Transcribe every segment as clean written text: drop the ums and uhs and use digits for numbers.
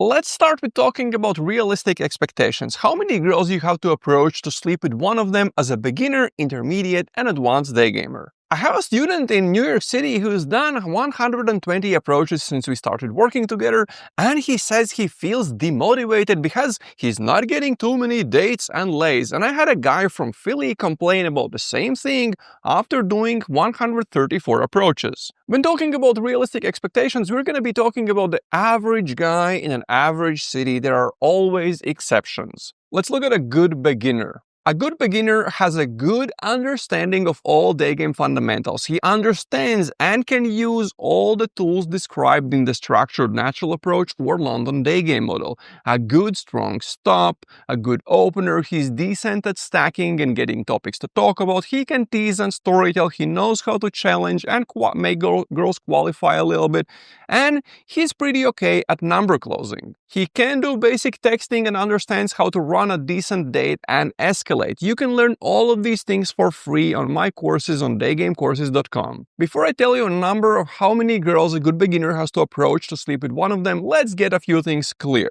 Let's start with talking about realistic expectations. How many girls you have to approach to sleep with one of them as a beginner, intermediate, and advanced day gamer. I have a student in New York City who's done 120 approaches since we started working together, and he says he feels demotivated because he's not getting too many dates and lays. And I had a guy from Philly complain about the same thing after doing 134 approaches. When talking about realistic expectations, we're going to be talking about the average guy in an average city. There are always exceptions. Let's look at a good beginner. A good beginner has a good understanding of all day game fundamentals. He understands and can use all the tools described in the structured natural approach or London day game model. A good strong stop, a good opener, he's decent at stacking and getting topics to talk about. He can tease and storytell, he knows how to challenge and make girls qualify a little bit. And he's pretty okay at number closing. He can do basic texting and understands how to run a decent date and escalate. You can learn all of these things for free on my courses on daygamecourses.com. Before I tell you a number of how many girls a good beginner has to approach to sleep with one of them, let's get a few things clear.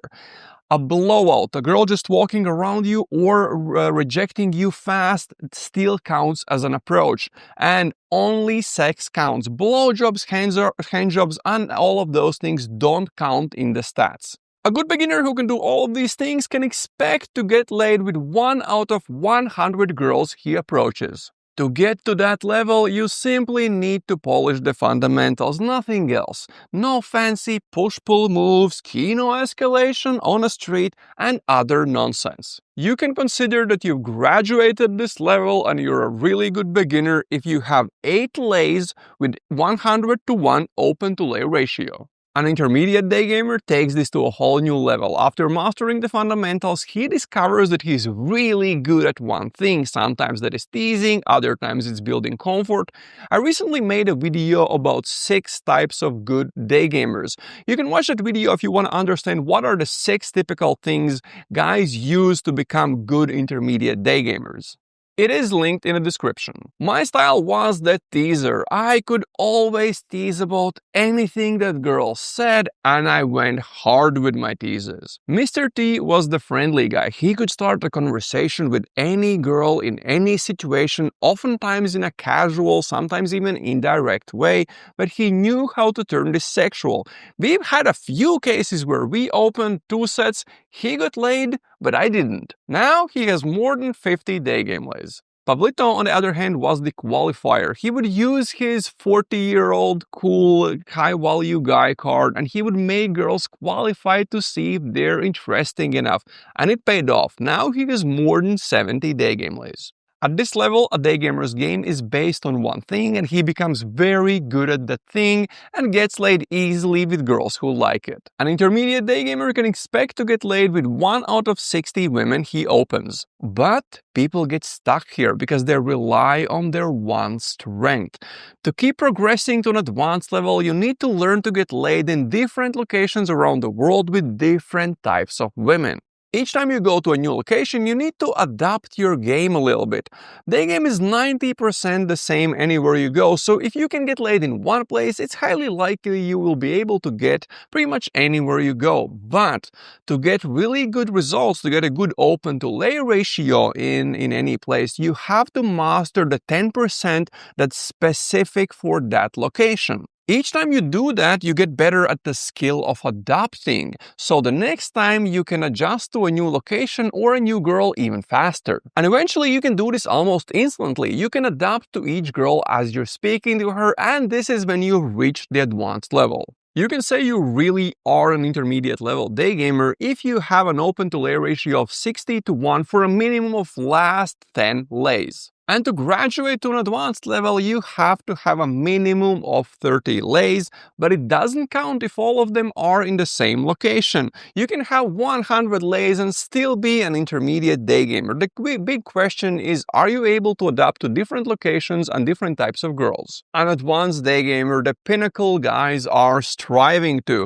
A blowout, a girl just walking around you or rejecting you fast still counts as an approach. And only sex counts. Blowjobs, handjobs, and all of those things don't count in the stats. A good beginner who can do all of these things can expect to get laid with 1 out of 100 girls he approaches. To get to that level, you simply need to polish the fundamentals, nothing else. No fancy push-pull moves, kino escalation on a street, and other nonsense. You can consider that you've graduated this level and you're a really good beginner if you have 8 lays with 100-to-1 open-to-lay ratio. An intermediate day gamer takes this to a whole new level. After mastering the fundamentals, he discovers that he's really good at one thing. Sometimes that is teasing, other times it's building comfort. I recently made a video about 6 types of good day gamers. You can watch that video if you want to understand what are the 6 typical things guys use to become good intermediate day gamers. It is linked in the description. My style was the teaser. I could always tease about anything that girls said, and I went hard with my teases. Mr. T was the friendly guy. He could start a conversation with any girl in any situation, oftentimes in a casual, sometimes even indirect way, but he knew how to turn this sexual. We've had a few cases where we opened 2 sets, he got laid, but I didn't. Now he has more than 50 day game lays. Pablito, on the other hand, was the qualifier. He would use his 40-year-old cool high-value guy card and he would make girls qualify to see if they're interesting enough. And it paid off. Now he has more than 70 day game lays. At this level, a day gamer's game is based on one thing and he becomes very good at that thing and gets laid easily with girls who like it. An intermediate day gamer can expect to get laid with 1 out of 60 women he opens. But people get stuck here because they rely on their one strength. To keep progressing to an advanced level, you need to learn to get laid in different locations around the world with different types of women. Each time you go to a new location, you need to adapt your game a little bit. Daygame is 90% the same anywhere you go, so if you can get laid in one place, it's highly likely you will be able to get pretty much anywhere you go. But to get really good results, to get a good open-to-lay ratio in any place, you have to master the 10% that's specific for that location. Each time you do that, you get better at the skill of adapting. So the next time you can adjust to a new location or a new girl even faster. And eventually you can do this almost instantly. You can adapt to each girl as you're speaking to her, and this is when you've reached the advanced level. You can say you really are an intermediate level day gamer if you have an open-to-lay ratio of 60-to-1 for a minimum of last 10 lays. And to graduate to an advanced level, you have to have a minimum of 30 lays, but it doesn't count if all of them are in the same location. You can have 100 lays and still be an intermediate day gamer. The big question is, are you able to adapt to different locations and different types of girls? An advanced day gamer, the pinnacle guys are striving to.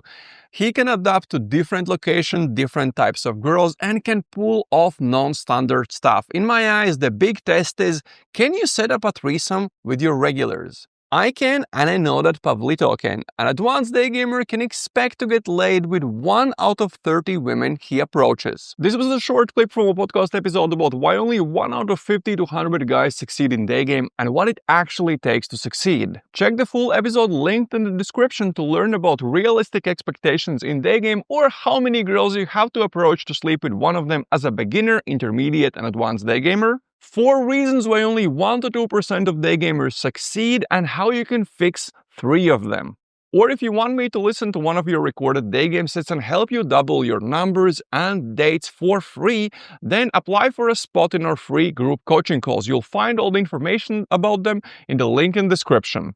He can adapt to different locations, different types of girls, and can pull off non-standard stuff. In my eyes, the big test is, can you set up a threesome with your regulars? I can, and I know that Pavlito can. An advanced day gamer can expect to get laid with 1 out of 30 women he approaches. This was a short clip from a podcast episode about why only 1 out of 50 to 100 guys succeed in Daygame and what it actually takes to succeed. Check the full episode linked in the description to learn about realistic expectations in Daygame or how many girls you have to approach to sleep with one of them as a beginner, intermediate, and advanced day gamer. 4 reasons why only 1 to 2% of day gamers succeed and how you can fix 3 of them. Or if you want me to listen to one of your recorded day game sets and help you double your numbers and dates for free, then apply for a spot in our free group coaching calls. You'll find all the information about them in the link in the description.